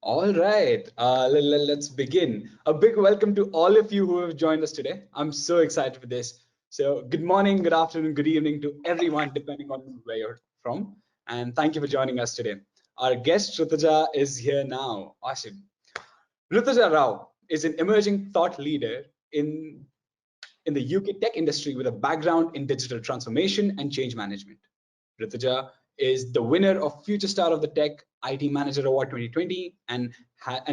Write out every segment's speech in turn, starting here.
All right, let's begin. A big welcome to all of you who have joined us today. I'm so excited for this. So, good morning, good afternoon, good evening to everyone, depending on where you're from. And thank you for joining us today. Our guest, Rituja, is here now. Awesome. Rituja Rao is an emerging thought leader in the UK tech industry with a background in digital transformation and change management. Rituja is the winner of Future Star of the Tech IT Manager Award 2020 and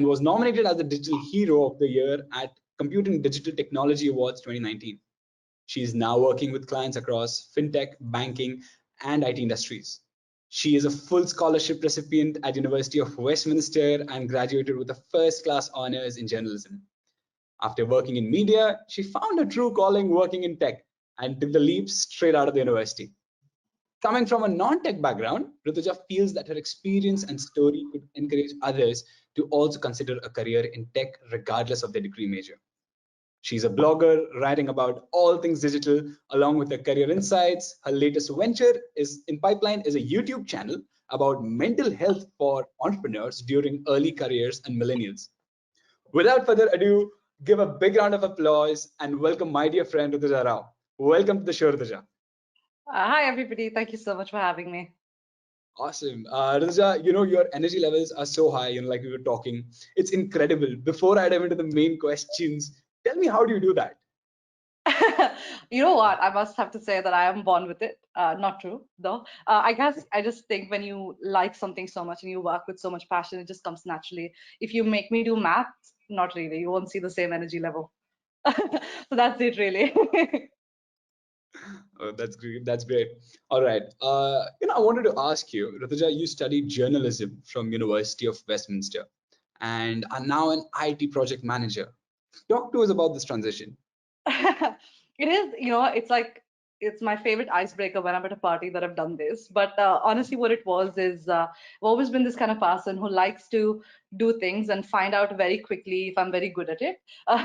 was nominated as the Digital Hero of the Year at Computing Digital Technology Awards 2019. She is now working with clients across fintech, banking, and IT industries. She is a full scholarship recipient at University of Westminster and graduated with a first class honors in journalism. After working in media, she found her true calling working in tech and took the leap straight out of the university. Coming from a non-tech background, Rituja feels that her experience and story could encourage others to also consider a career in tech regardless of their degree major. She's a blogger writing about all things digital along with her career insights. Her latest venture is in pipeline is a YouTube channel about mental health for entrepreneurs during early careers and millennials. Without further ado, give a big round of applause and welcome my dear friend Rituja Rao. Welcome to the show, Rituja. Hi, everybody. Thank you so much for having me. Awesome. Rituja, your energy levels are so high, like we were talking. It's incredible. Before I dive into the main questions, tell me, how do you do that? You know what? I must have to say that I am born with it. Not true, though. I guess I just think when you like something so much and you work with so much passion, it just comes naturally. If you make me do math, not really. You won't see the same energy level. So that's it, really. Oh, that's great. That's great. All right. I wanted to ask you, Rituja, you studied journalism from University of Westminster and are now an IT project manager. Talk to us about this transition. It is, it's like it's my favorite icebreaker when I'm at a party that I've done this. But honestly, what it was is I've always been this kind of person who likes to do things and find out very quickly if I'm very good at it.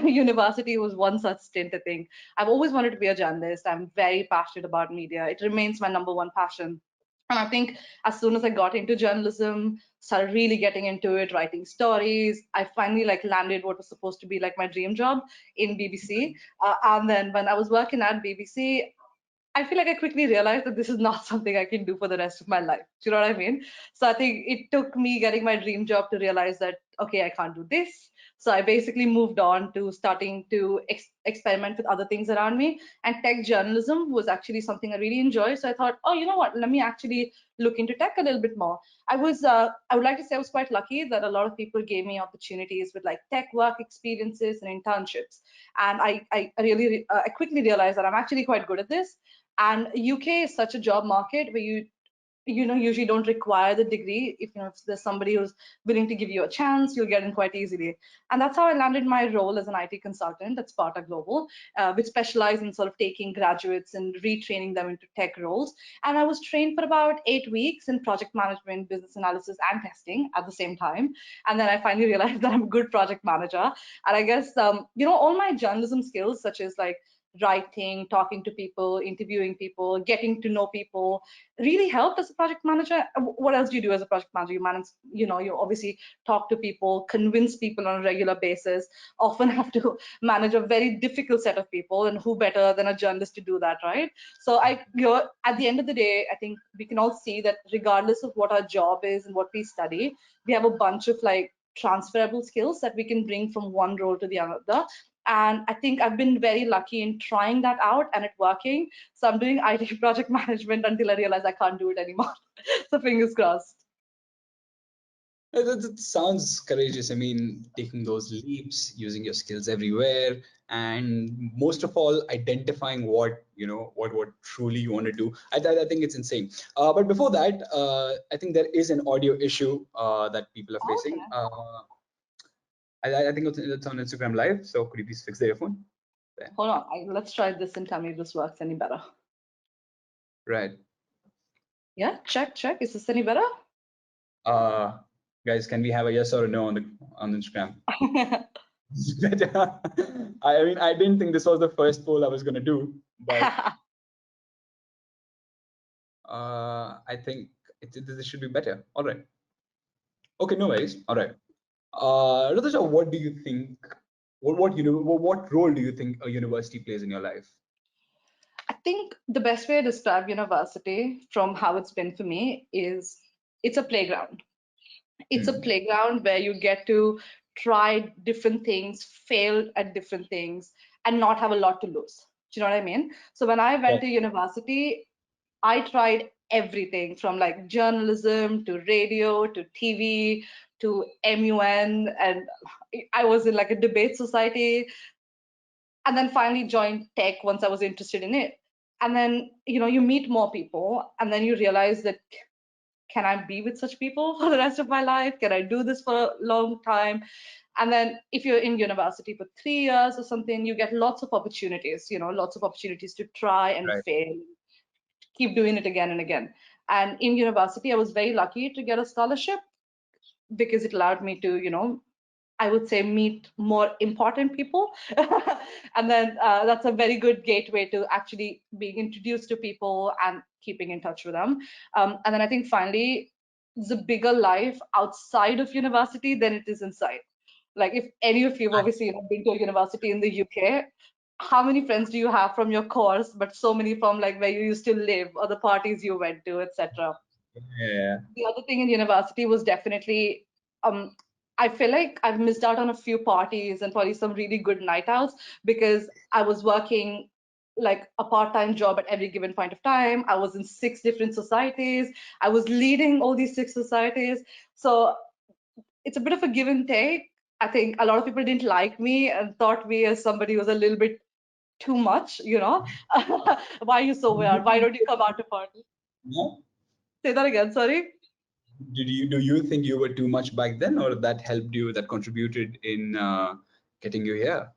University was one such stint, I think. I've always wanted to be a journalist. I'm very passionate about media. It remains my number one passion. And I think as soon as I got into journalism, started really getting into it, writing stories, I finally like landed what was supposed to be like my dream job in BBC. And then when I was working at BBC, I feel like I quickly realized that this is not something I can do for the rest of my life. Do you know what I mean? So I think it took me getting my dream job to realize that, okay, I can't do this. So I basically moved on to starting to experiment with other things around me. And tech journalism was actually something I really enjoy. So I thought, oh, you know what? Let me actually look into tech a little bit more. I would like to say I was quite lucky that a lot of people gave me opportunities with like tech work experiences and internships. And I quickly realized that I'm actually quite good at this, and UK is such a job market where you usually don't require the degree. If there's somebody who's willing to give you a chance, you'll get in quite easily. And that's how I landed my role as an IT consultant at Sparta Global, which specialized in sort of taking graduates and retraining them into tech roles. And I was trained for about 8 weeks in project management, business analysis, and testing at the same time. And then I finally realized that I'm a good project manager. And I guess all my journalism skills, such as like writing, talking to people, interviewing people, getting to know people, really helped as a project manager. What else do you do as a project manager? You manage, you obviously talk to people, convince people on a regular basis, often have to manage a very difficult set of people, and who better than a journalist to do that, right? So at the end of the day, I think we can all see that regardless of what our job is and what we study, we have a bunch of like transferable skills that we can bring from one role to the other. And I think I've been very lucky in trying that out and it working. So I'm doing IT project management until I realize I can't do it anymore. So fingers crossed. That sounds courageous. I mean, taking those leaps, using your skills everywhere, and most of all, identifying what truly you want to do. I think it's insane. But before that, I think there is an audio issue that people are facing. Okay. I think it's on Instagram Live. So could you please fix the earphone? There. Hold on. Let's try this and tell me if this works any better. Right. Yeah, check, check. Is this any better? Uh, Guys, can we have a yes or a no on Instagram? I mean, I didn't think this was the first poll I was going to do, but I think this should be better. All right. Okay, no worries. All right. Rituja, what do you think? What role do you think a university plays in your life? I think the best way to describe university from how it's been for me is it's a playground. It's a Hmm. playground where you get to try different things, fail at different things, and not have a lot to lose. Do you know what I mean? So when I went Right. to university, I tried everything from like journalism to radio to TV to MUN, and I was in like a debate society, and then finally joined tech once I was interested in it. And then, you meet more people, and then you realize that can I be with such people for the rest of my life? Can I do this for a long time? And then if you're in university for 3 years or something, you get lots of opportunities, lots of opportunities to try and Right. fail, keep doing it again and again. And in university, I was very lucky to get a scholarship because it allowed me to, I would say meet more important people. And then that's a very good gateway to actually being introduced to people and keeping in touch with them. And then I think finally, it's a bigger life outside of university than it is inside. Like if any of you've obviously been to a university in the UK, how many friends do you have from your course, but so many from like where you used to live or the parties you went to, etc. Yeah. The other thing in university was definitely um I feel like I've missed out on a few parties and probably some really good night outs because I was working like a part-time job at every given point of time. I was in 6 different societies. I was leading all these 6 societies. So it's a bit of a give and take. I think a lot of people didn't like me and thought me as somebody who was a little bit too much. Why are you so weird? Why don't you come out to party? No? Say that again, sorry. Do you think you were too much back then, or that helped you, that contributed in getting you here?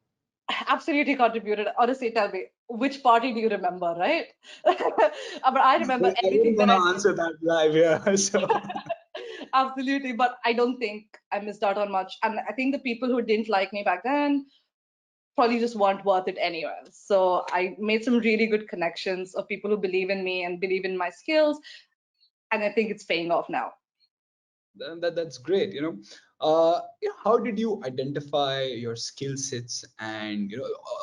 Absolutely contributed. Honestly, tell me, which party do you remember, right? But I remember I everything wouldn't that want I to answer that live here. So did. Absolutely, but I don't think I missed out on much. And I think the people who didn't like me back then probably just weren't worth it anyway. So I made some really good connections of people who believe in me and believe in my skills. And I think it's paying off now. that's great. How did you identify your skill sets and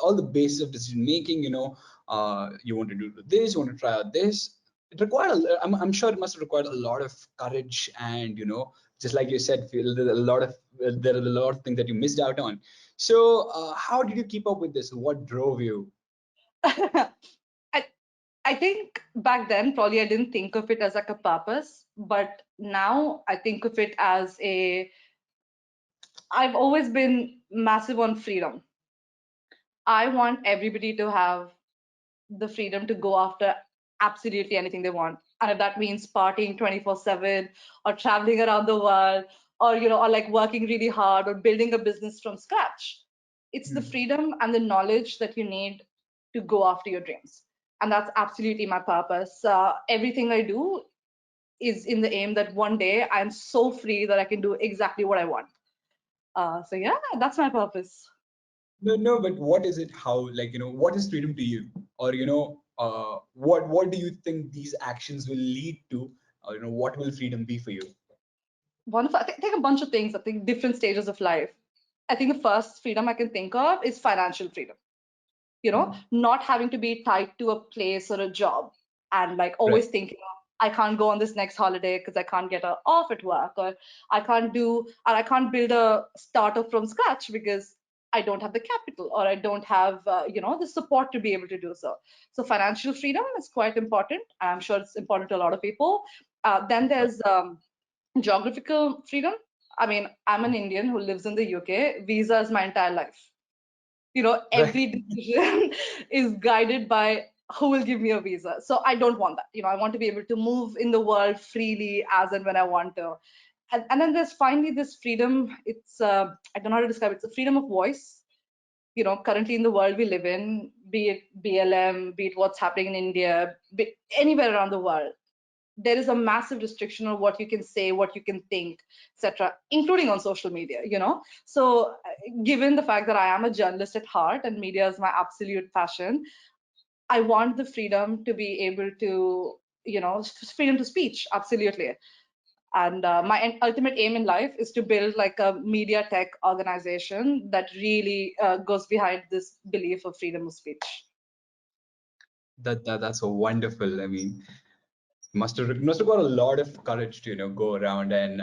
all the basis of decision making? You want to do this, you want to try out this. It required. I'm sure it must have required a lot of courage, and just like you said, feel there are a lot of things that you missed out on. So, how did you keep up with this? What drove you? I, I think back then, probably I didn't think of it as like a purpose, but now I think of it as I've always been massive on freedom. I want everybody to have the freedom to go after absolutely anything they want. And if that means partying 24/7 or traveling around the world or like working really hard or building a business from scratch, it's the Hmm. freedom and the knowledge that you need to go after your dreams. And that's absolutely my purpose. Everything I do is in the aim that one day I'm so free that I can do exactly what I want. So yeah, that's my purpose. No, no, but what is it? How, like, what is freedom to you? Or, what do you think these actions will lead to? Or, what will freedom be for you? I think a bunch of things. I think different stages of life. I think the first freedom I can think of is financial freedom. Not having to be tied to a place or a job and like Right. always thinking, I can't go on this next holiday because I can't get a off at work, or I can't build a startup from scratch because I don't have the capital or I don't have, the support to be able to do so. So financial freedom is quite important. I'm sure it's important to a lot of people. Then there's geographical freedom. I mean, I'm an Indian who lives in the UK. Visa is my entire life. Right. Every decision is guided by who will give me a visa. So I don't want that. I want to be able to move in the world freely as and when I want to. And then there's finally this freedom. It's I don't know how to describe it. It's a freedom of voice. Currently in the world we live in, be it BLM, be it what's happening in India, be anywhere around the world, there is a massive restriction on what you can say, what you can think, etc., including on social media. So, given the fact that I am a journalist at heart and media is my absolute passion, I want the freedom to be able to, freedom to speech, absolutely. And my ultimate aim in life is to build like a media tech organization that really goes behind this belief of freedom of speech. That's so wonderful. I mean, must have got a lot of courage to go around and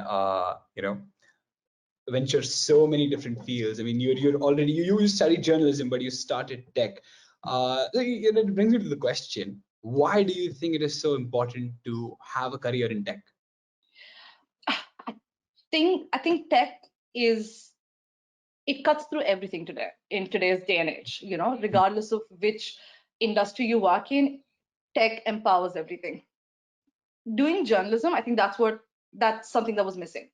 venture so many different fields. I mean, you're already you studied journalism, but you started tech. It brings me to the question: why do you think it is so important to have a career in tech? I think tech is it cuts through everything today in today's day and age. Regardless of which industry you work in, tech empowers everything. Doing journalism, I think that's something that was missing.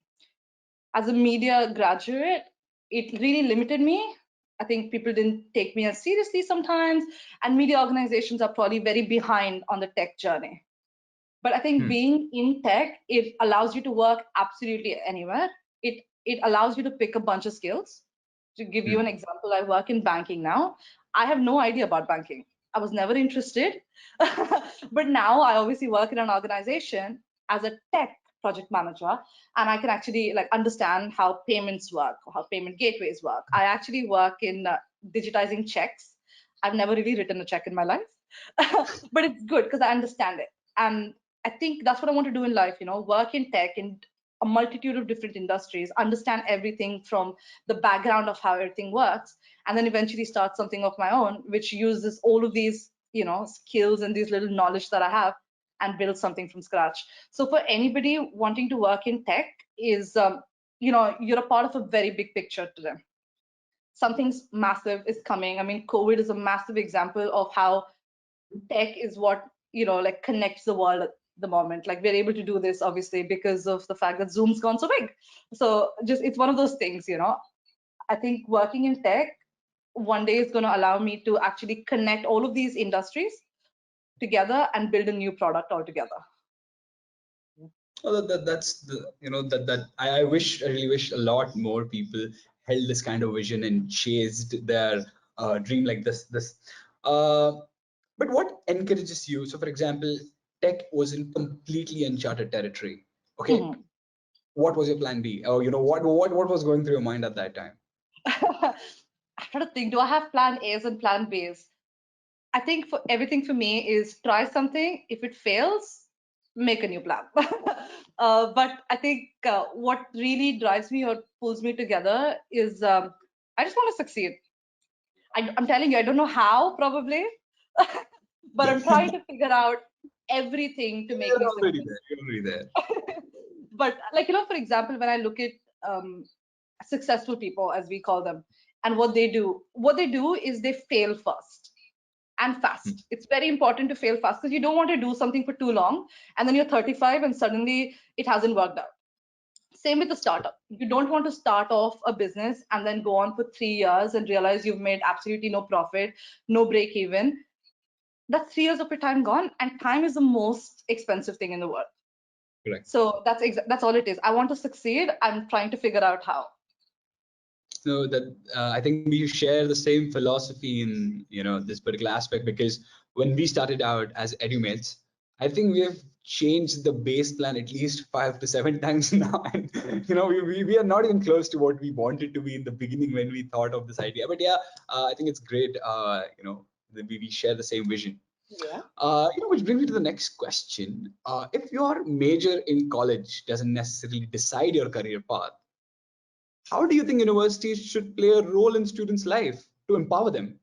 As a media graduate, it really limited me. I think people didn't take me as seriously sometimes, and media organizations are probably very behind on the tech journey. But I think Hmm. being in tech, it allows you to work absolutely anywhere. It allows you to pick a bunch of skills. To give you an Hmm. example, I work in banking now. I have no idea about banking. I was never interested. But now I obviously work in an organization as a tech project manager, and I can actually like understand how payments work, how payment gateways work. I actually work in digitizing checks. I've never really written a check in my life, but it's good because I understand it. And I think that's what I want to do in life, work in tech in a multitude of different industries, understand everything from the background of how everything works, and then eventually start something of my own, which uses all of these, skills and these little knowledge that I have and build something from scratch. So for anybody wanting to work in tech is, you're a part of a very big picture to them. Something's massive is coming. I mean, COVID is a massive example of how tech is what like connects the world at the moment. Like we're able to do this obviously because of the fact that Zoom's gone so big. So just it's one of those things. I think working in tech one day is going to allow me to actually connect all of these industries together and build a new product altogether. Oh, that's the that I really wish a lot more people held this kind of vision and chased their dream like this. Uh, but what encourages you? So, for example, tech was in completely uncharted territory. Okay, Mhm. what was your plan B? Or what was going through your mind at that time? I try to think, do I have plan A's and plan B's? I think for everything for me is try something. If it fails, make a new plan. But I think what really drives me or pulls me together is I just want to succeed. I'm telling you, I don't know how, probably, but I'm trying to figure out everything to make You're me already succeed. there. You're already there. But like for example, when I look at successful people, as we call them, and what they do is they fail first and Hmm. fast. It's very important to fail fast because you don't want to do something for too long and then you're 35 and suddenly it hasn't worked out. Same with the startup. You don't want to start off a business and then go on for 3 years and realize you've made absolutely no profit, no break even. That's 3 years of your time gone, and time is the most expensive thing in the world. Correct. So that's all it is. I want to succeed. I'm trying to figure out how. So that I think we share the same philosophy in this particular aspect, because when we started out as edumates, I think we have changed the base plan at least 5 to 7 times now, and we are not even close to what we wanted to be in the beginning when we thought of this idea. But yeah, I think it's great. That we share the same vision. Yeah. Which brings me to the next question. If your major in college doesn't necessarily decide your career path, how do you think universities should play a role in students' life to empower them?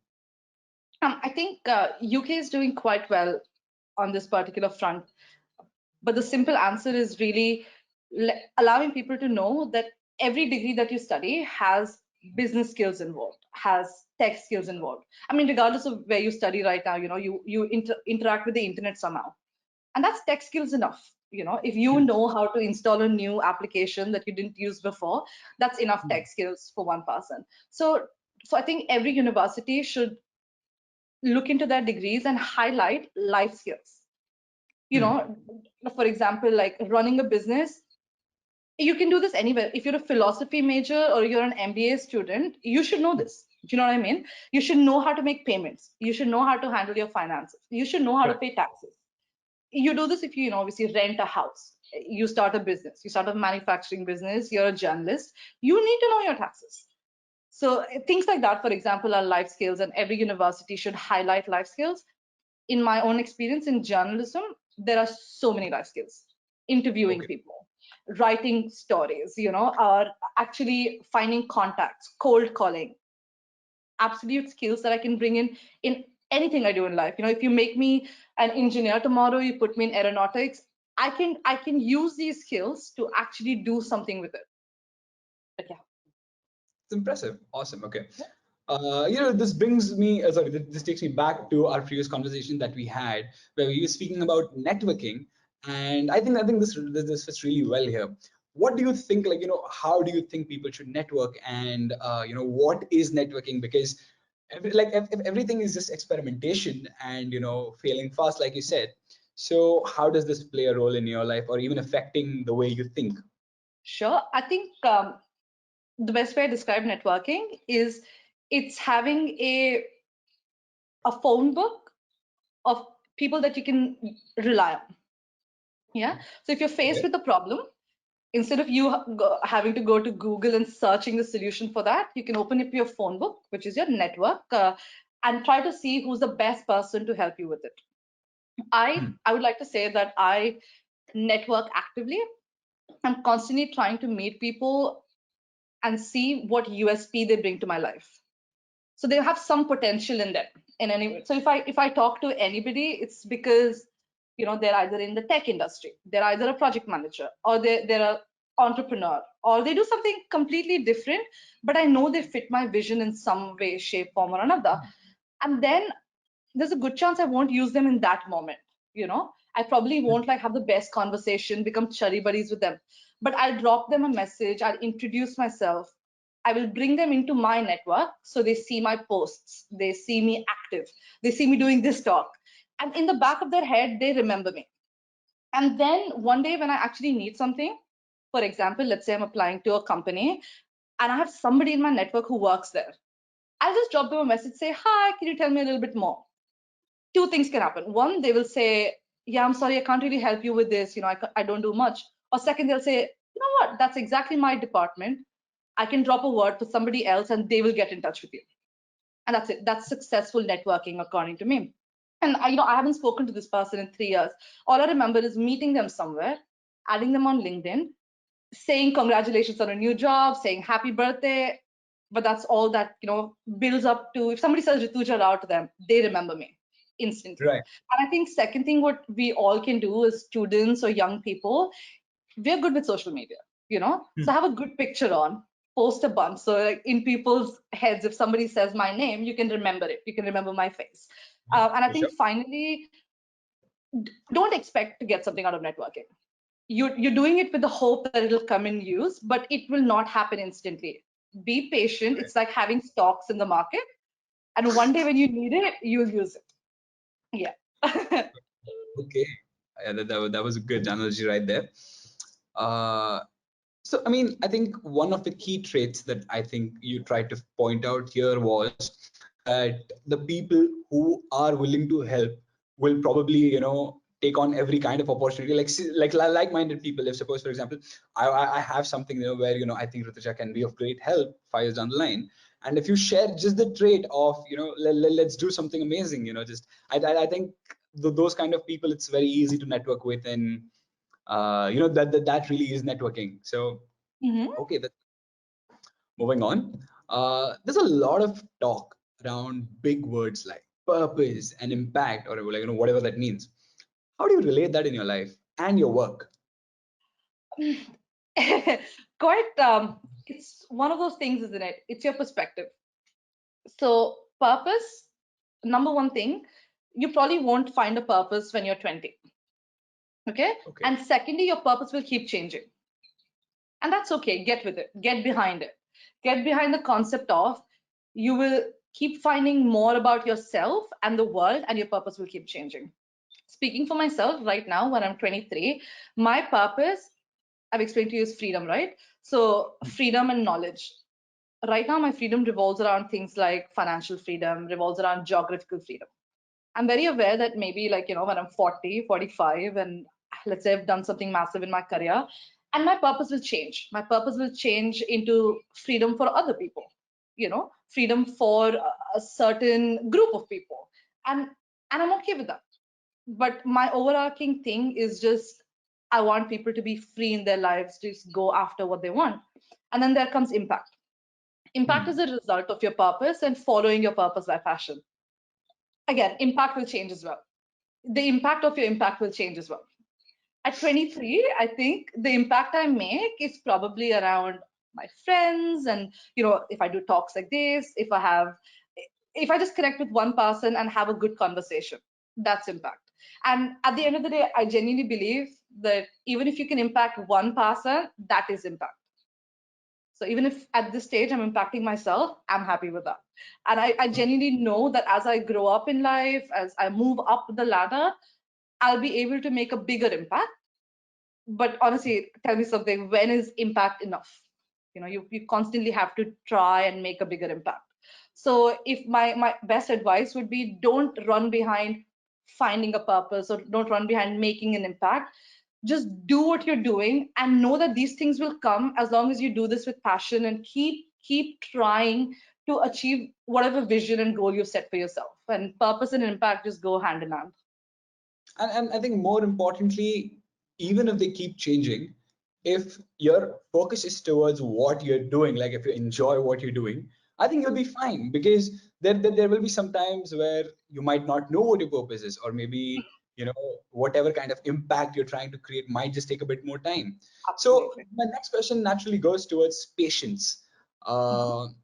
I think UK is doing quite well on this particular front. But the simple answer is really allowing people to know that every degree that you study has business skills involved, has tech skills involved. I mean, regardless of where you study right now, you interact with the internet somehow, and that's tech skills enough. If you Hmm. know how to install a new application that you didn't use before, that's enough Hmm. tech skills for one person. So I think every university should look into their degrees and highlight life skills. you Hmm. know for example, like running a business, you can do this anywhere. If you're a philosophy major or you're an MBA student, you should know this. Do you know what I mean? You should know how to make payments, you should know how to handle your finances, you should know how to Correct. pay taxes. You do this if you, obviously rent a house. You start a business, you start a manufacturing business, you're a journalist, you need to know your taxes. So things like that, for example, are life skills, and every university should highlight life skills. In my own experience in journalism, there are so many life skills. Interviewing Okay. people, writing stories, or actually finding contacts, cold calling, absolute skills that I can bring in anything I do in life. If you make me an engineer tomorrow, you put me in aeronautics, I can use these skills to actually do something with it. But yeah. It's impressive. Awesome. Okay. This brings me, sorry, this takes me back to our previous conversation that we had, where we were speaking about networking, and I think this fits really well here. What do you think? Like, how do you think people should network, and what is networking? Because if everything is just experimentation and failing fast, like you said. So how does this play a role in your life, or even affecting the way you think? Sure. I think the best way I describe networking is it's having a phone book of people that you can rely on. Yeah. So if you're faced Okay. with a problem, instead of you having to go to Google and searching the solution for that, you can open up your phone book, which is your network, and try to see who's the best person to help you with it. I would like to say that I network actively. I'm constantly trying to meet people and see what USP they bring to my life. So they have some potential in them. So if I talk to anybody, it's because they're either in the tech industry, they're either a project manager, or they're an entrepreneur, or they do something completely different, but I know they fit my vision in some way, shape, form, or another. And then there's a good chance I won't use them in that moment. I probably won't like have the best conversation, become churry buddies with them, but I'll drop them a message, I'll introduce myself, I will bring them into my network, so they see my posts, they see me active, they see me doing this talk, and in the back of their head they remember me. And then one day when I actually need something, for example, let's say I'm applying to a company and I have somebody in my network who works there, I'll just drop them a message, say, hi, can you tell me a little bit more? Two things can happen. One, they will say, yeah, I'm sorry, I can't really help you with this. I don't do much. Or second, they'll say, you know what, that's exactly my department. I can drop a word to somebody else and they will get in touch with you. And that's it. That's successful networking, according to me. And I haven't spoken to this person in 3 years. All I remember is meeting them somewhere, adding them on LinkedIn, saying congratulations on a new job, saying happy birthday. But that's all that builds up to. If somebody says Rituja Rao to them, they remember me instantly. Right. And I think second thing what we all can do as students or young people, we're good with social media. So have a good picture on, post a bunch. So like in people's heads, if somebody says my name, you can remember it. You can remember my face. And I For sure. think finally, don't expect to get something out of networking. You're doing it with the hope that it'll come in use, but it will not happen instantly. Be patient. Right. It's like having stocks in the market, and one day when you need it, you'll use it. Yeah. Okay. Yeah, that was a good analogy right there. Uh, so, I mean, I think one of the key traits that I think you tried to point out here was that the people who are willing to help will probably, take on every kind of opportunity, like-minded people. If suppose, for example, I have something, where, I think Rituja can be of great help 5 years down the line. And if you share just the trait of, let's do something amazing, just, I think those kind of people, it's very easy to network with, and that really is networking. So Hmm. okay, moving on. There's a lot of talk around big words like purpose and impact, or like, whatever that means. How do you relate that in your life and your work? Quite. It's one of those things, isn't it? It's your perspective. So purpose, number one thing, you probably won't find a purpose when you're 20. Okay. Okay. And secondly, your purpose will keep changing. And that's okay. Get with it. Get behind it. Get behind the concept of you will keep finding more about yourself and the world, and your purpose will keep changing. Speaking for myself right now, when I'm 23, my purpose, I've explained to you, is freedom, right? So, freedom and knowledge. Right now, my freedom revolves around things like financial freedom, revolves around geographical freedom. I'm very aware that maybe, like, when I'm 40, 45, and let's say I've done something massive in my career, and my purpose will change. My purpose will change into freedom for other people, freedom for a certain group of people, and I'm okay with that. But my overarching thing is just I want people to be free in their lives to just go after what they want. And then there comes impact. Impact is Hmm. a result of your purpose and following your purpose by passion. Again, impact will change as well. The impact of your impact will change as well. At 23, I think the impact I make is probably around my friends, and if I do talks like this, if I just connect with one person and have a good conversation, that's impact. And at the end of the day, I genuinely believe that even if you can impact one person, that is impact. So even if at this stage I'm impacting myself, I'm happy with that. And I genuinely know that as I grow up in life, as I move up the ladder, I'll be able to make a bigger impact. But honestly, tell me something, when is impact enough? You constantly have to try and make a bigger impact. So if my best advice would be, don't run behind finding a purpose, or don't run behind making an impact. Just do what you're doing and know that these things will come as long as you do this with passion and keep trying to achieve whatever vision and goal you set for yourself. And purpose and impact just go hand in hand. And I think more importantly, even if they keep changing, if your focus is towards what you're doing, like if you enjoy what you're doing, I think you'll be fine, because there will be some times where you might not know what your purpose is, or maybe whatever kind of impact you're trying to create might just take a bit more time. So Absolutely. my next question naturally goes towards patience. Mhm.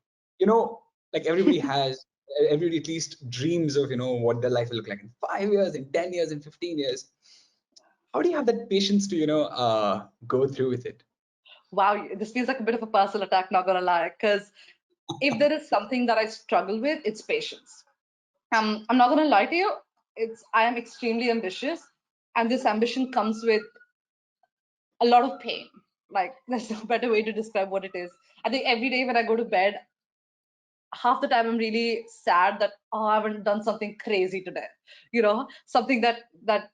uh, like everybody at least dreams of what their life will look like in 5 years, in 10 years, in 15 years. How do you have that patience to go through with it? Wow, this feels like a bit of a personal attack, not gonna lie. Because if there is something that I struggle with, it's patience. I'm not gonna lie to you, I am extremely ambitious, and this ambition comes with a lot of pain. Like, there's no better way to describe what it is. I think every day when I go to bed, half the time I'm really sad that, oh, I haven't done something crazy today. Something that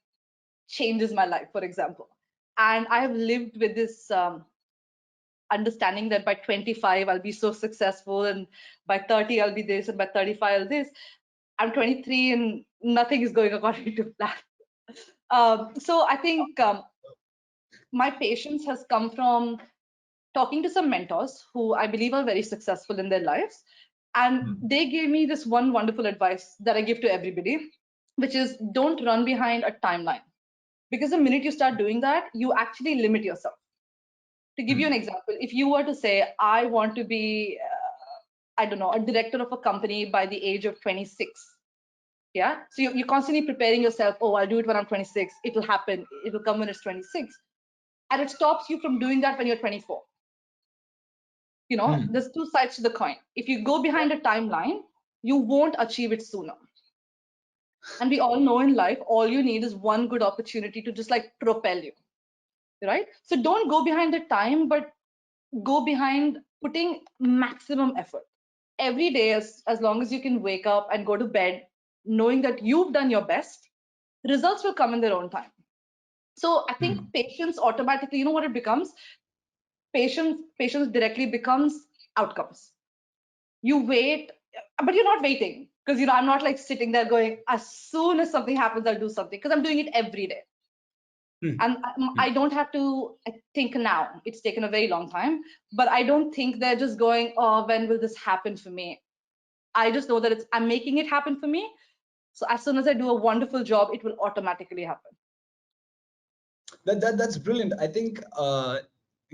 changes my life, for example. And I have lived with this understanding that by 25 I'll be so successful, and by 30 I'll be this, and by 35 I'll this. I'm 23 and nothing is going according to plan. So I think my patience has come from talking to some mentors who I believe are very successful in their lives. And Hmm. they gave me this one wonderful advice that I give to everybody, which is, don't run behind a timeline. Because the minute you start doing that, you actually limit yourself. To give you an Hmm. example, if you were to say, I want to be, I don't know, a director of a company by the age of 26. Yeah. So you're constantly preparing yourself. Oh, I'll do it when I'm 26. It'll happen. It'll come when it's 26. And it stops you from doing that when you're 24. Hmm. There's two sides to the coin. If you go behind a timeline, you won't achieve it sooner. And we all know in life, all you need is one good opportunity to just like propel you, right? So don't go behind the time, but go behind putting maximum effort every day, as long as you can wake up and go to bed knowing that you've done your best. Results will come in their own time. So I think Hmm. patience automatically, what it becomes? Patience directly becomes outcomes. You wait, but you're not waiting, because I'm not like sitting there going, as soon as something happens, I'll do something, because I'm doing it every day. Hmm. And I don't have to think now. It's taken a very long time, but I don't think they're just going, oh, when will this happen for me? I just know that I'm making it happen for me. So as soon as I do a wonderful job, it will automatically happen. That's brilliant. I think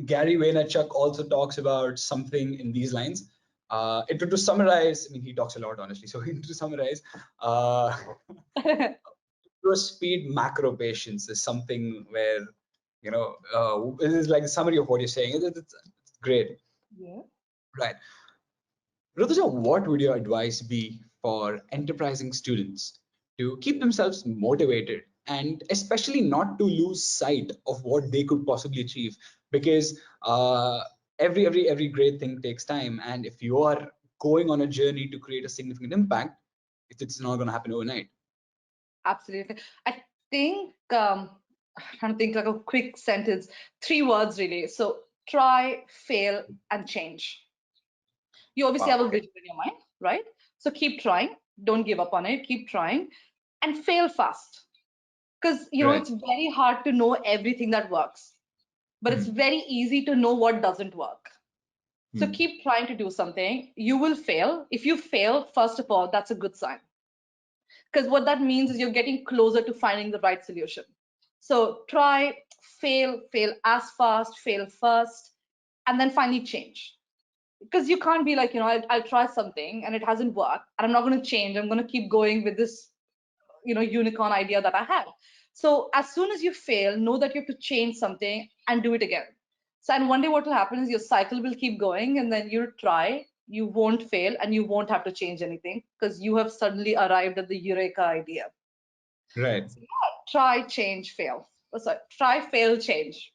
Gary Vaynerchuk also talks about something in these lines. To summarize, I mean, he talks a lot, honestly. So to summarize, uh, to speed macro patience is something where it is like a summary of what you're saying. It's great, Yeah. right? Rituja, what would your advice be for enterprising students to keep themselves motivated, and especially not to lose sight of what they could possibly achieve? Because every great thing takes time, and if you are going on a journey to create a significant impact, it's not going to happen overnight. Absolutely. I think trying to think like a quick sentence, 3 words really. So try, fail, and change. You obviously have Wow. a vision in your mind, right? So keep trying. Don't give up on it. Keep trying and fail fast. Because, Right. it's very hard to know everything that works, but it's Hmm. very easy to know what doesn't work. So Hmm. keep trying to do something. You will fail. If you fail, first of all, that's a good sign. Because what that means is you're getting closer to finding the right solution. So try, fail, fail as fast, fail first, and then finally change. Because you can't be like, I'll try something and it hasn't worked, and I'm not going to change. I'm going to keep going with this, unicorn idea that I had. So as soon as you fail, know that you have to change something and do it again. So, and one day what will happen is your cycle will keep going, and then you'll try, you won't fail, and you won't have to change anything because you have suddenly arrived at the eureka idea. Right. So yeah, try, change, fail. Oh, sorry, try, fail, change.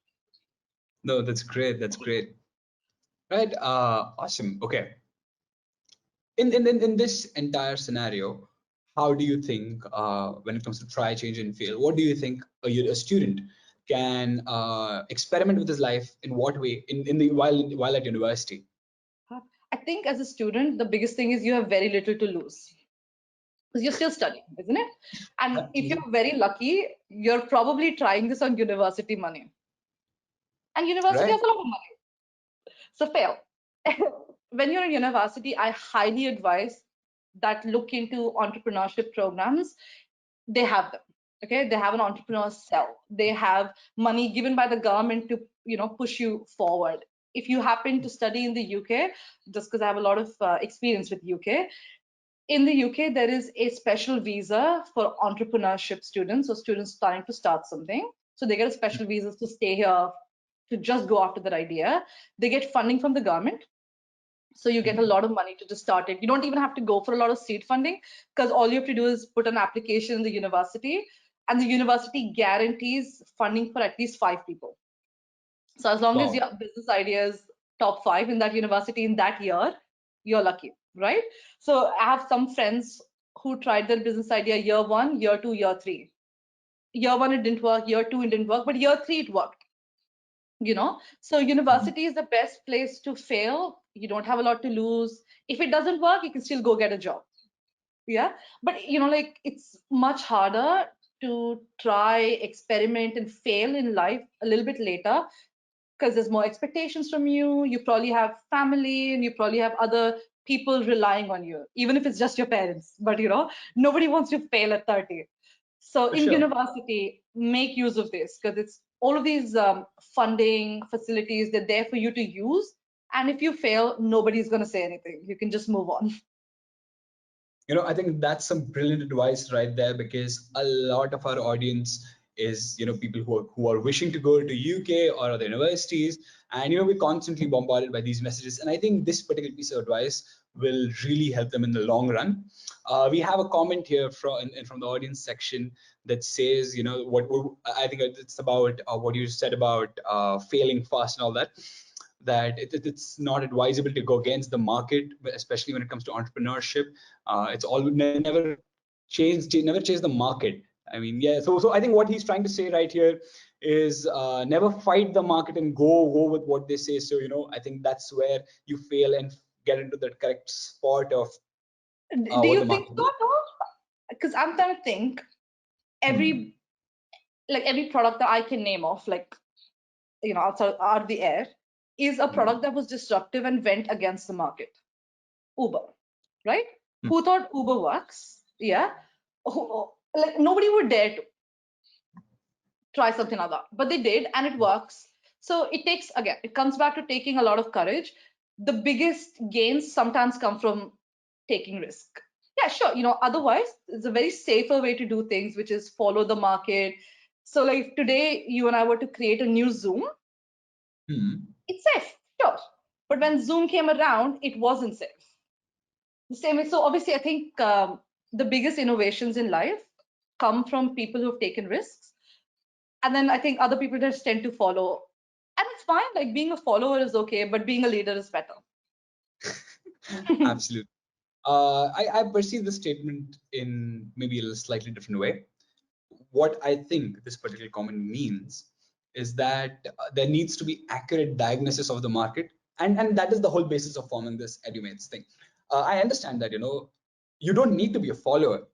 No, that's great. That's great. Right. Awesome. Okay. In this entire scenario, how do you think, when it comes to try, change, and fail, what do you think a student can experiment with his life in what way in the while at university? I think as a student, the biggest thing is you have very little to lose because you're still studying, isn't it? And if Absolutely. you're very lucky, you're probably trying this on university money. And university Right. has a lot of money. So fail. When you're in university, I highly advise that look into entrepreneurship programs. They have them. Okay, they have an entrepreneur cell. They have money given by the government to push you forward. If you happen to study in the UK, just because I have a lot of experience with UK, in the UK, there is a special visa for entrepreneurship students or students trying to start something. So they get a special visa to stay here, to just go after that idea. They get funding from the government. So you get a Mhm. lot of money to just start it. You don't even have to go for a lot of seed funding because all you have to do is put an application in the university, and the university guarantees funding for at least 5 people. So as long as Wow. your business idea is top 5 in that university in that year, you're lucky, right? So I have some friends who tried their business idea year 1, year 2, year 3. Year 1 it didn't work, year 2 it didn't work, but year 3 it worked. So Mhm. university is the best place to fail. You don't have a lot to lose. If it doesn't work, you can still go get a job. Yeah, but like it's much harder to try, experiment, and fail in life a little bit later because there's more expectations from you. You probably have family and you probably have other people relying on you, even if it's just your parents. But nobody wants to fail at 30. So For in sure. university, make use of this because it's all of these funding facilities, they're there for you to use. And if you fail, nobody's going to say anything. You can just move on. I think that's some brilliant advice right there, because a lot of our audience is, people who are wishing to go to UK or other universities, and we're constantly bombarded by these messages. And I think this particular piece of advice will really help them in the long run. We have a comment here from the audience section that says, I think it's about what you said about failing fast and all that. That it's not advisable to go against the market, especially when it comes to entrepreneurship. It's all never chase the market. I mean, yeah. So I think what he's trying to say right here is, never fight the market and go with what they say. So I think that's where you fail and get into that correct spot of Do what you the think market so? is. Because I'm trying to think Hmm. every every product that I can name off, outside out of the air, is a Hmm. product that was disruptive and went against the market. Uber, right? Hmm. Who thought Uber works? Yeah. Like nobody would dare to try something like that, but they did, and it works. So it takes, again, it comes back to taking a lot of courage. The biggest gains sometimes come from taking risk. Yeah, sure. Otherwise, it's a very safer way to do things, which is follow the market. So, like if today you and I were to create a new Zoom, Hmm. it's safe, sure. But when Zoom came around, it wasn't safe. The same way. So obviously, I think the biggest innovations in life come from people who've taken risks, and then I think other people just tend to follow. And it's fine. Like being a follower is okay, but being a leader is better. Absolutely. I perceive the statement in maybe a slightly different way. what I think this particular comment means is that there needs to be accurate diagnosis of the market, and that is the whole basis of forming this edumates thing. I understand that you don't need to be a follower,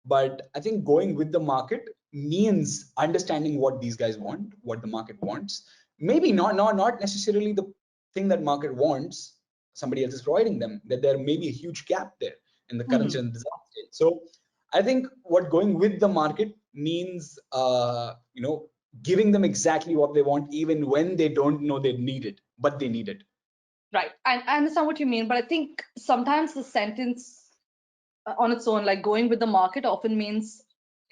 but I think going with the market means understanding what these guys want, what the market wants. Maybe not necessarily the thing that market wants, somebody else is providing them. That there may be a huge gap there in the current Mhm. and design state. So I think what going with the market means, giving them exactly what they want, even when they don't know they need it, but they need it. Right. I understand what you mean, but I think sometimes the sentence on its own, like going with the market, often means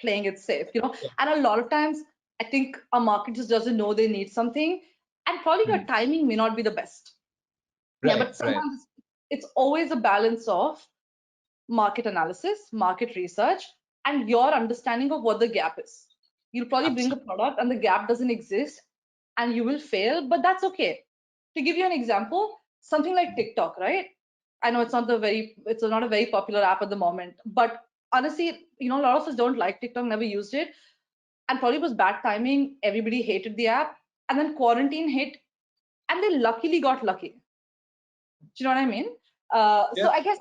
playing it safe, Yeah. And a lot of times, I think a market just doesn't know they need something, and probably your Hmm. timing may not be the best. Yeah, Right, but right. sometimes it's always a balance of market analysis, market research, and your understanding of what the gap is. You'll probably bring a Absolutely. product and the gap doesn't exist and you will fail, but that's okay. To give you an example, something like TikTok, right? I know it's not a very popular app at the moment, but honestly, a lot of us don't like TikTok, never used it, and probably was bad timing. Everybody hated the app, and then quarantine hit, and they luckily got lucky. Do you know what I mean? So Yeah. I guess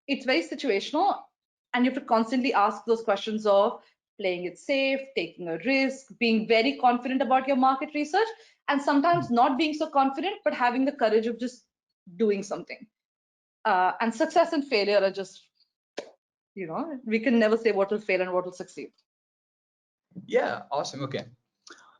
it's very situational, and you have to constantly ask those questions of playing it safe, taking a risk, being very confident about your market research, and sometimes not being so confident but having the courage of just doing something. And success and failure are just, we can never say what will fail and what will succeed. Yeah. Awesome. Okay.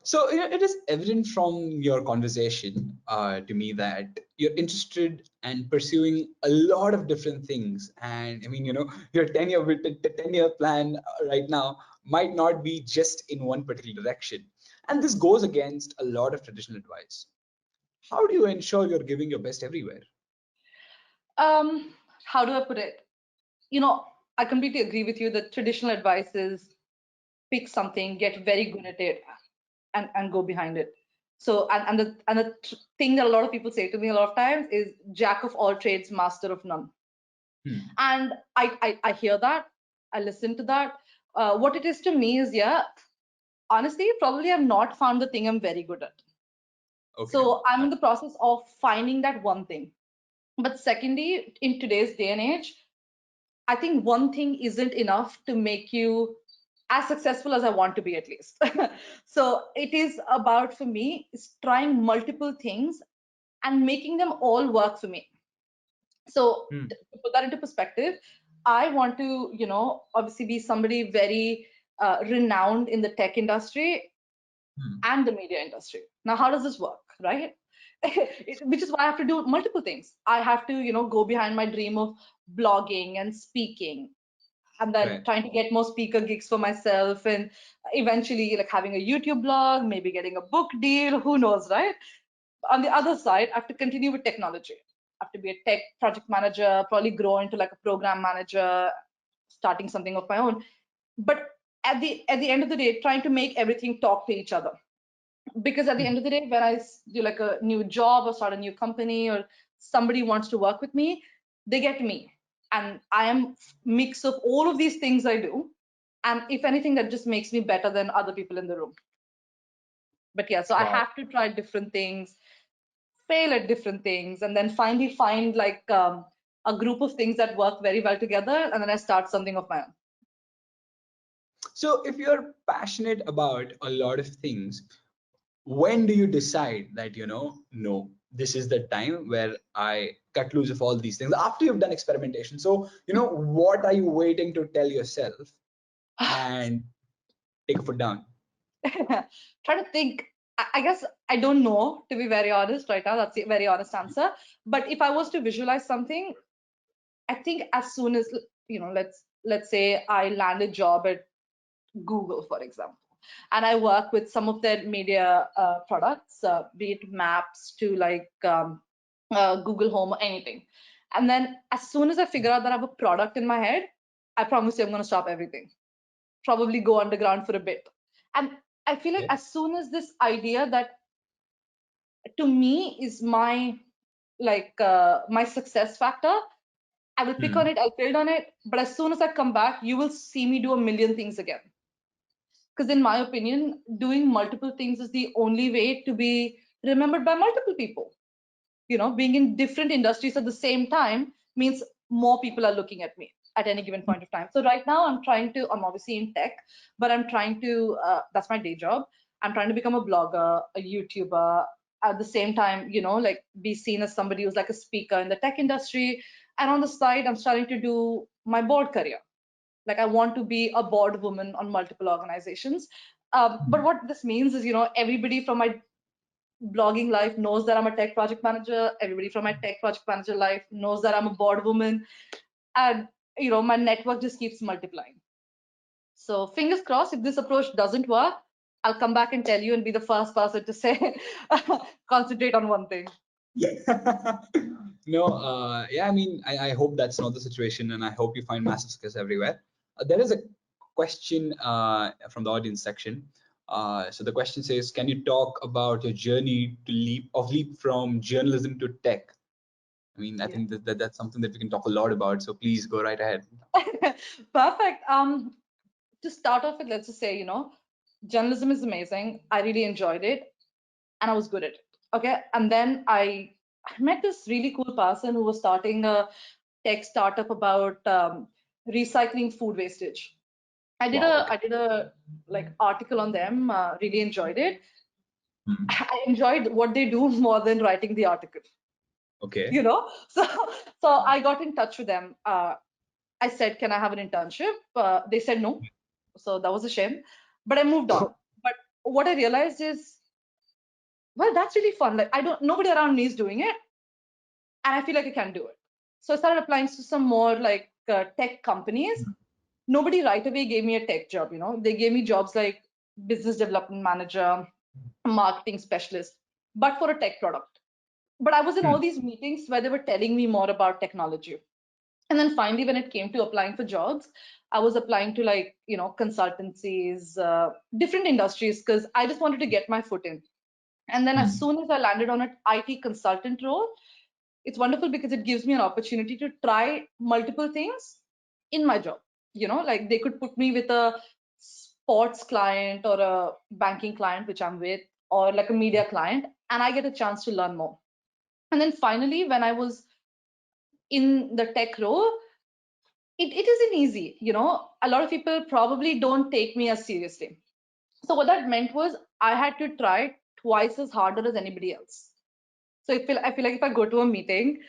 So it is evident from your conversation to me that you're interested and pursuing a lot of different things. And I mean, your 10-year plan right now might not be just in one particular direction. And this goes against a lot of traditional advice. How do you ensure you're giving your best everywhere? How do I put it? You know, I completely agree with you that traditional advice is pick something, get very good at it, and go behind it. So and the thing that a lot of people say to me a lot of times is jack of all trades, master of none. Hmm. And I hear that, I listen to that. What it is to me is, yeah, honestly, probably I've not found the thing I'm very good at. Okay. So I'm in the process of finding that one thing. But secondly, in today's day and age, I think one thing isn't enough to make you as successful as I want to be, at least. So it is about, for me, is trying multiple things and making them all work for me. So Hmm. to put that into perspective, I want to, obviously be somebody very renowned in the tech industry Hmm. and the media industry. Now, how does this work, right? Which is why I have to do multiple things. I have to, go behind my dream of blogging and speaking, and then Right. trying to get more speaker gigs for myself, and eventually like having a YouTube blog, maybe getting a book deal, who knows, right? On the other side, I have to continue with technology. I have to be a tech project manager, probably grow into like a program manager, starting something of my own. But at the end of the day, trying to make everything talk to each other. Because at the end of the day, when I do like a new job or start a new company, or somebody wants to work with me, they get me. And I am mix of all of these things I do. And if anything, that just makes me better than other people in the room. But yeah, so I Wow. have to try different things, fail at different things, and then finally find like a group of things that work very well together, and then I start something of my own. So if you're passionate about a lot of things, when do you decide that no, this is the time where I cut loose of all these things after you've done experimentation? So what are you waiting to tell yourself and take a foot down? Try to think. I guess I don't know, to be very honest right now. That's a very honest answer. But if I was to visualize something, I think as soon as, let's say I land a job at Google, for example, and I work with some of their media products, be it maps to like Google Home or anything. And then as soon as I figure out that I have a product in my head, I promise you I'm going to stop everything, probably go underground for a bit. And I feel like Yeah. as soon as this idea that to me is my success factor, I will pick on Hmm. it, I'll build on it. But as soon as I come back, you will see me do a million things again. Because in my opinion, doing multiple things is the only way to be remembered by multiple people. Being in different industries at the same time means more people are looking at me at any given point of time. So right now I'm obviously in tech, but I'm trying to that's my day job. I'm trying to become a blogger, a YouTuber, at the same time, like be seen as somebody who's like a speaker in the tech industry. And on the side, I'm starting to do my board career. Like I want to be a board woman on multiple organizations. But what this means is, everybody from my blogging life knows that I'm a tech project manager. Everybody from my tech project manager life knows that I'm a board woman. And, my network just keeps multiplying. So fingers crossed, if this approach doesn't work, I'll come back and tell you and be the first person to say, concentrate on one thing. No, yeah, I mean, I hope that's not the situation, and I hope you find massive success everywhere. There is a question from the audience section. So the question says, can you talk about your journey to leap from journalism to tech? I mean, I Yeah. think that's something that we can talk a lot about. So please go right ahead. Perfect. To start off with, let's just say, journalism is amazing. I really enjoyed it and I was good at it. Okay. And then I met this really cool person who was starting a tech startup about recycling food wastage. Wow. I did a like article on them. Really enjoyed it. Hmm. I enjoyed what they do more than writing the article. Okay. You know, so so I got in touch with them. I said, "Can I have an internship?" They said no, so that was a shame. But I moved on. But what I realized is, well, that's really fun. Like nobody around me is doing it, and I feel like I can do it. So I started applying to some more like tech companies. Nobody right away gave me a tech job. They gave me jobs like business development manager, marketing specialist, but for a tech product. But I was in all Hmm. these meetings where they were telling me more about technology. And then finally, when it came to applying for jobs, I was applying to like, consultancies, different industries, because I just wanted to get my foot in. And then as Hmm. soon as I landed on an IT consultant role, it's wonderful because it gives me an opportunity to try multiple things in my job. Like they could put me with a sports client or a banking client, which I'm with, or like a media client, and I get a chance to learn more. And then finally, when I was in the tech role, it isn't easy. A lot of people probably don't take me as seriously. So what that meant was I had to try twice as harder as anybody else. So I feel like if I go to a meeting,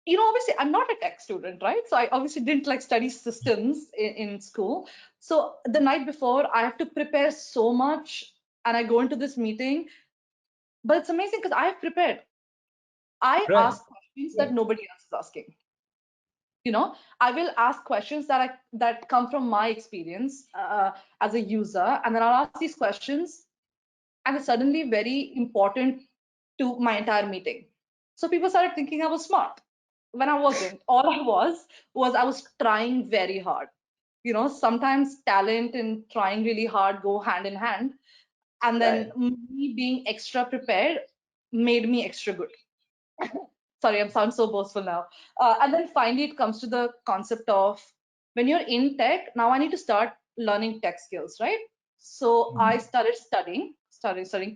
obviously I'm not a tech student, right? So I obviously didn't like study systems in school. So the night before, I have to prepare so much, and I go into this meeting. But it's amazing because I have prepared. I Right. ask questions that nobody else is asking. I will ask questions that come from my experience as a user, and then I'll ask these questions, and it's suddenly very important to my entire meeting. So people started thinking I was smart when I wasn't. All I was I was trying very hard. Sometimes talent and trying really hard go hand in hand, and then Right. me being extra prepared made me extra good. Sorry, I'm sound so boastful now. And then finally, it comes to the concept of when you're in tech, now I need to start learning tech skills, right? So I started studying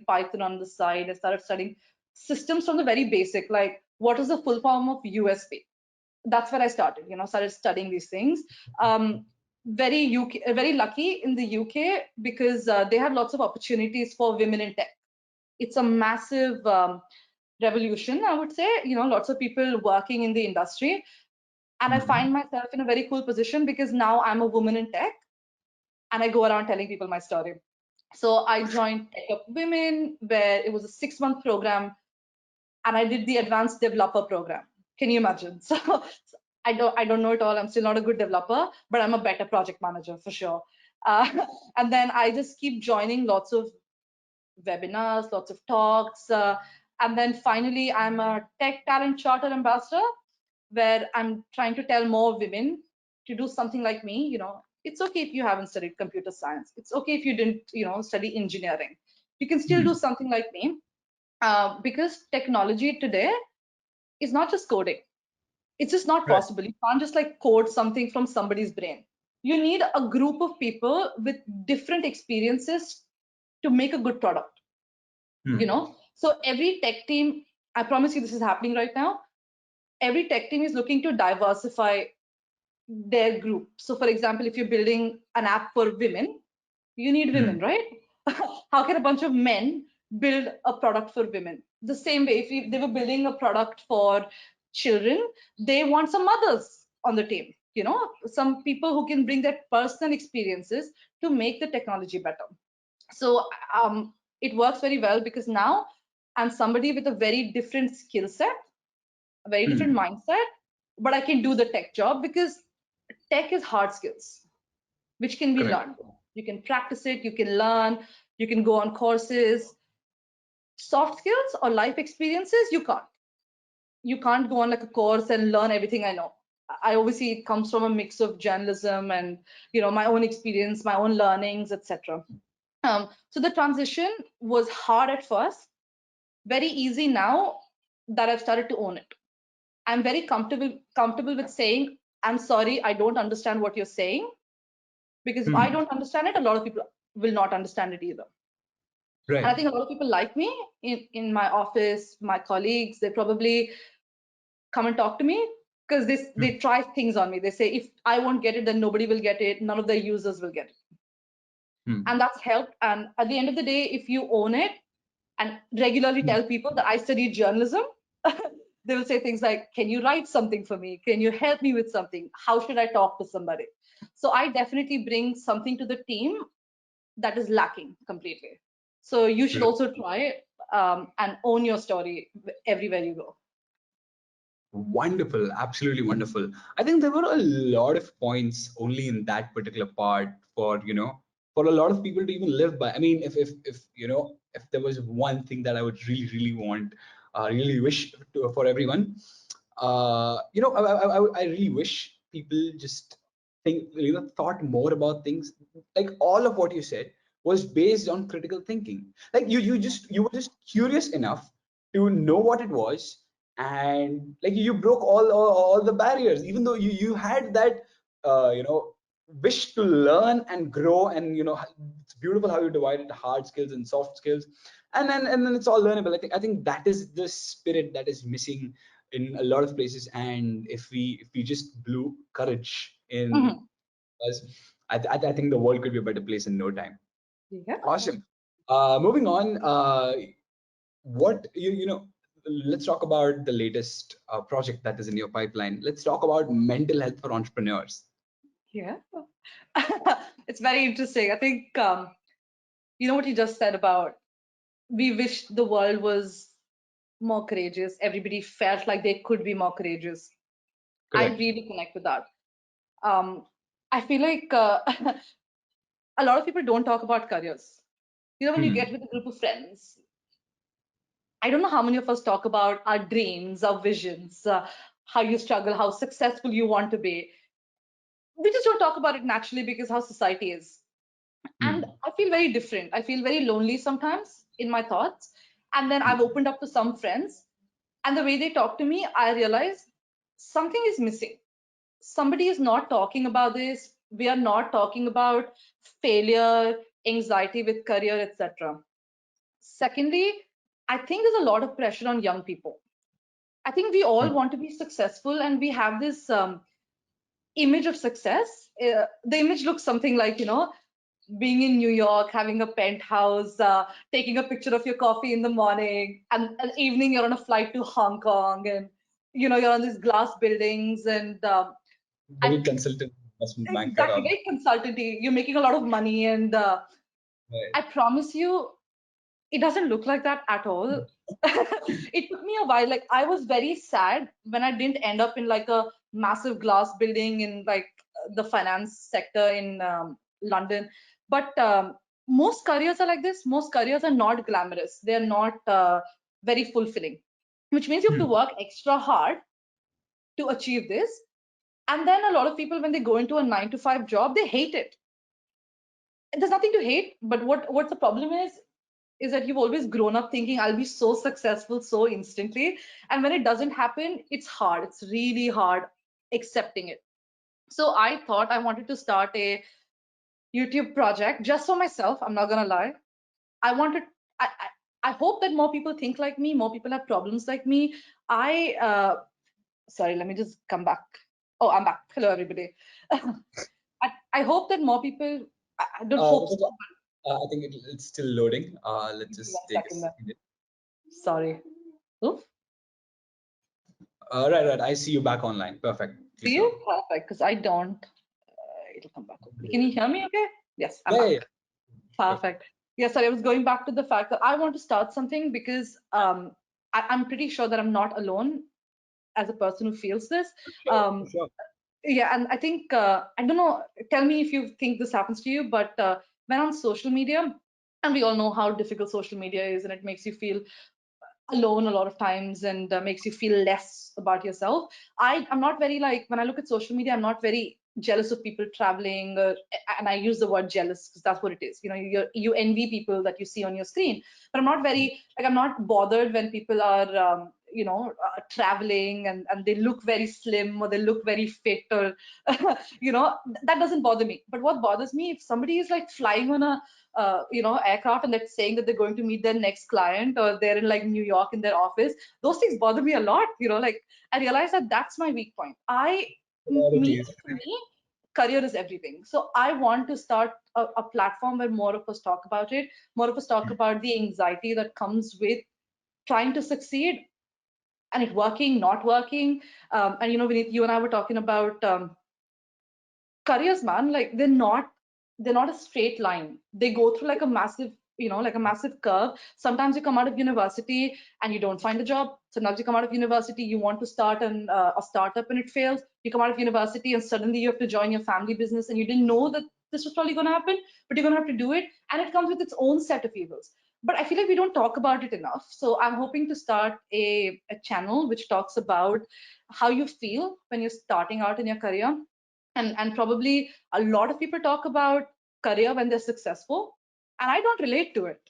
Python on the side. I started studying systems from the very basic, like what is the full form of USB? That's where I started, started studying these things. Very UK, very lucky in the UK because they have lots of opportunities for women in tech. It's a massive revolution, I would say. Lots of people working in the industry, and I Hmm. find myself in a very cool position because now I'm a woman in tech, and I go around telling people my story. So I joined Tech Up Women, where it was a 6-month program, and I did the advanced developer program. Can you imagine? So I don't know it all. I'm still not a good developer, but I'm a better project manager for sure. And then I just keep joining lots of webinars, lots of talks. And then finally, I'm a tech talent charter ambassador where I'm trying to tell more women to do something like me. It's okay if you haven't studied computer science. It's okay if you didn't, study engineering. You can still do Hmm. something like me because technology today is not just coding. It's just not Right. possible. You can't just like code something from somebody's brain. You need a group of people with different experiences to make a good product, you Hmm. know? So every tech team, I promise you this is happening right now. Every tech team is looking to diversify their group. So for example, if you're building an app for women, you need Hmm. women, right? How can a bunch of men build a product for women? The same way, if they were building a product for children, they want some mothers on the team, you know, some people who can bring their personal experiences to make the technology better. So it works very well because now I'm somebody with a very different skill set, a very different Hmm. mindset, but I can do the tech job because tech is hard skills which can be Correct. learned. You can practice it, you can learn, you can go on courses. Soft skills or life experiences, you can't. You can't go on like a course and learn everything I know. I obviously it comes from a mix of journalism and my own experience, my own learnings, etc. So the transition was hard at first, very easy now that I've started to own it. I'm very comfortable with saying, I'm sorry, I don't understand what you're saying, because if I Hmm. don't understand it, a lot of people will not understand it either. And I Right. think a lot of people like me in my office, my colleagues, they probably come and talk to me because they Hmm. try things on me. They say, if I won't get it, then nobody will get it. None of the users will get it. Hmm. And that's helped. And at the end of the day, if you own it and regularly Hmm. tell people that I studied journalism, they will say things like, can you write something for me? Can you help me with something? How should I talk to somebody? So I definitely bring something to the team that is lacking completely. So you should also try and own your story everywhere you go. Wonderful, absolutely wonderful. I think there were a lot of points only in that particular part for for a lot of people to even live by. I mean, if if there was one thing that I would really want, really wish for everyone, I really wish people just thought more about things. Like all of what you said was based on critical thinking. Like you were just curious enough to know what it was, and like you broke all the barriers, even though you had that wish to learn and grow. And it's beautiful how you divided hard skills and soft skills, and then it's all learnable. I think that is the spirit that is missing in a lot of places. And if we just blew courage in Mhm. us, I think the world could be a better place in no time. Yeah. Awesome. Moving on. What let's talk about the latest project that is in your pipeline. Let's talk about mental health for entrepreneurs. Yeah. It's very interesting. I think, you know what you just said about we wish the world was more courageous. Everybody felt like they could be more courageous. I Correct. really connect with that. Um, I feel like a lot of people don't talk about careers. When you get Hmm. with a group of friends, I don't know how many of us talk about our dreams, our visions, how you struggle, how successful you want to be. We just don't talk about it naturally because how society is. And Hmm. I feel very different. I feel very lonely sometimes in my thoughts. And then I've opened up to some friends, and the way they talk to me, I realize something is missing. Somebody is not talking about this. We are not talking about failure, anxiety with career, etc. Secondly, I think there's a lot of pressure on young people. I think we all Hmm. want to be successful, and we have this image of success. The image looks something like, being in New York, having a penthouse, taking a picture of your coffee in the morning, and an evening you're on a flight to Hong Kong, and you're on these glass buildings, and I Very consultant investment banker. exactly very consultancy. You're making a lot of money, and Right. I promise you, it doesn't look like that at all. It took me a while. Like I was very sad when I didn't end up in like a massive glass building in like the finance sector in London. But most careers are like this. Most careers are not glamorous. They're not very fulfilling, which means you have to Hmm. work extra hard to achieve this. And then a lot of people, when they go into a 9 to 5 job, they hate it. There's nothing to hate, but what the problem is that you've always grown up thinking I'll be so successful so instantly, and when it doesn't happen, it's hard. It's really hard accepting it. So I thought I wanted to start a YouTube project just for myself. I'm not gonna lie. I wanted. I hope that more people think like me. More people have problems like me. I Sorry. Let me just come back. Oh, I'm back. Hello, everybody. I hope that more people. I don't hope so. Rituja, I think it's still loading. Let's Give me just one take a second then. second. Sorry. Oof. Right. I see you back online. Perfect. Do Please go on. you? Perfect. Because I don't. It'll come back. Hopefully. Can you hear me? Okay. Yes, I'm Yeah. back. Perfect. Yeah, sorry, I was going back to the fact that I want to start something because I'm pretty sure that I'm not alone as a person who feels this. For Um, sure. yeah, and I think, I don't know, tell me if you think this happens to you, but when on social media, and we all know how difficult social media is, and it makes you feel alone a lot of times and makes you feel less about yourself. I'm not very like when I look at social media, I'm not very jealous of people traveling, and I use the word jealous because that's what it is. You envy people that you see on your screen, but I'm not very like I'm not bothered when people are traveling and they look very slim or they look very fit or that doesn't bother me. But what bothers me if somebody is like flying on a aircraft and they're saying that they're going to meet their next client or they're in like New York in their office. Those things bother me a lot. Like I realize that that's my weak point. To me, career is everything. So I want to start a platform where more of us talk about it, more of us talk about the anxiety that comes with trying to succeed and it working, not working. And Vineet, you and I were talking about careers, man, like they're not a straight line. They go through like a massive, like a massive curve. Sometimes you come out of university and you don't find a job. Sometimes you come out of university, you want to start a startup and it fails. You come out of university and suddenly you have to join your family business and you didn't know that this was probably going to happen, but you're going to have to do it, and it comes with its own set of evils. But I feel like we don't talk about it enough. So I'm hoping to start a channel which talks about how you feel when you're starting out in your career, and probably a lot of people talk about career when they're successful, and I don't relate to it.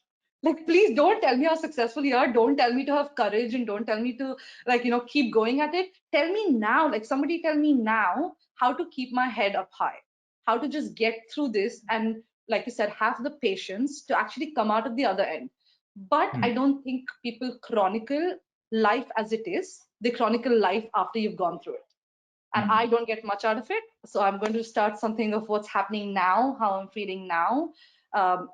Like, please don't tell me how successful you are. Don't tell me to have courage, and don't tell me to like keep going at it. Tell me now, like somebody tell me now how to keep my head up high, how to just get through this, and like you said, have the patience to actually come out of the other end. But I Hmm. don't think people chronicle life as it is. They chronicle life after you've gone through it, and I Hmm. don't get much out of it. So I'm going to start something of what's happening now, how I'm feeling now,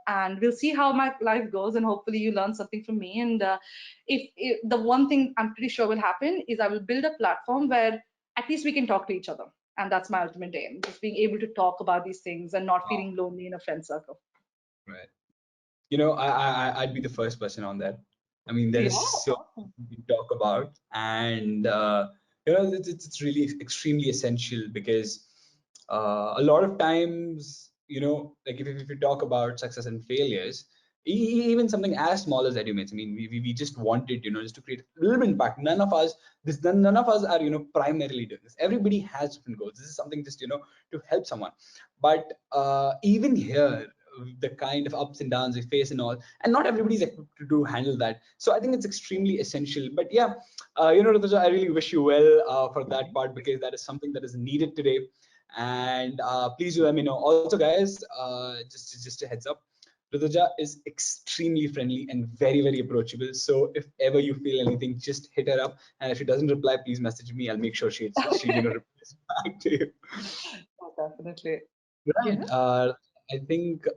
and we'll see how my life goes. And hopefully, you learn something from me. And if the one thing I'm pretty sure will happen is I will build a platform where at least we can talk to each other, and that's my ultimate aim: just being able to talk about these things and not Wow. feeling lonely in a friend circle. Right. I'd be the first person on that. I mean, there Yeah, is so awesome. much to talk about, and it's really extremely essential because a lot of times, like if you talk about success and failures, even something as small as edumates. I mean, we just wanted, just to create a little bit impact. None of us are, primarily doing this. Everybody has different goals. This is something just, to help someone. But even here, the kind of ups and downs we face and all, and not everybody's equipped to handle that. So I think it's extremely essential. But yeah, Rituja, I really wish you well for that part, because that is something that is needed today. And please do let me know. Also, guys, just a heads up, Rituja is extremely friendly and very, very approachable. So if ever you feel anything, just hit her up. And if she doesn't reply, please message me. I'll make sure she Okay. replies back to you. Oh, definitely. Right. Yeah. I think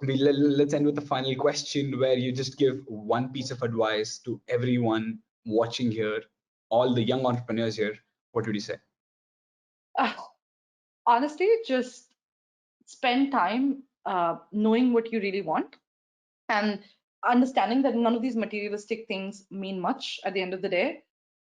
let's end with the final question, where you just give one piece of advice to everyone watching here, all the young entrepreneurs here. What would you say? Uh, Honestly, just spend time knowing what you really want and understanding that none of these materialistic things mean much at the end of the day.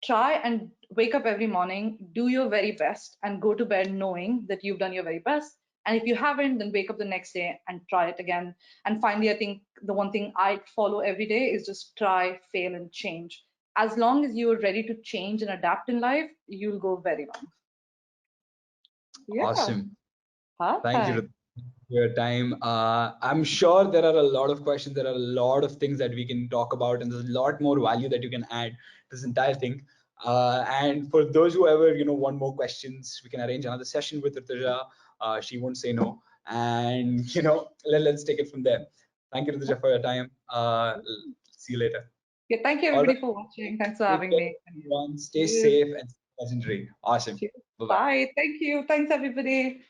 Try and wake up every morning, do your very best, and go to bed knowing that you've done your very best. And if you haven't, then wake up the next day and try it again. And finally, I think the one thing I follow every day is just try, fail, and change. As long as you're ready to change and adapt in life, you'll go very long. Yeah, Awesome. Thank you perfect. for your time. I'm sure there are a lot of questions. There are a lot of things that we can talk about, and there's a lot more value that you can add to this entire thing. And for those who ever want more questions, we can arrange another session with Rituja. She won't say no, and let's take it from there. Thank you, Rituja, for your time. See you later. Yeah, thank you All right, everybody for watching. Thanks for take having care, me. everyone. Stay Cheers. safe and legendary. Awesome. Cheers. Bye bye. Bye. Thank you. Thanks everybody.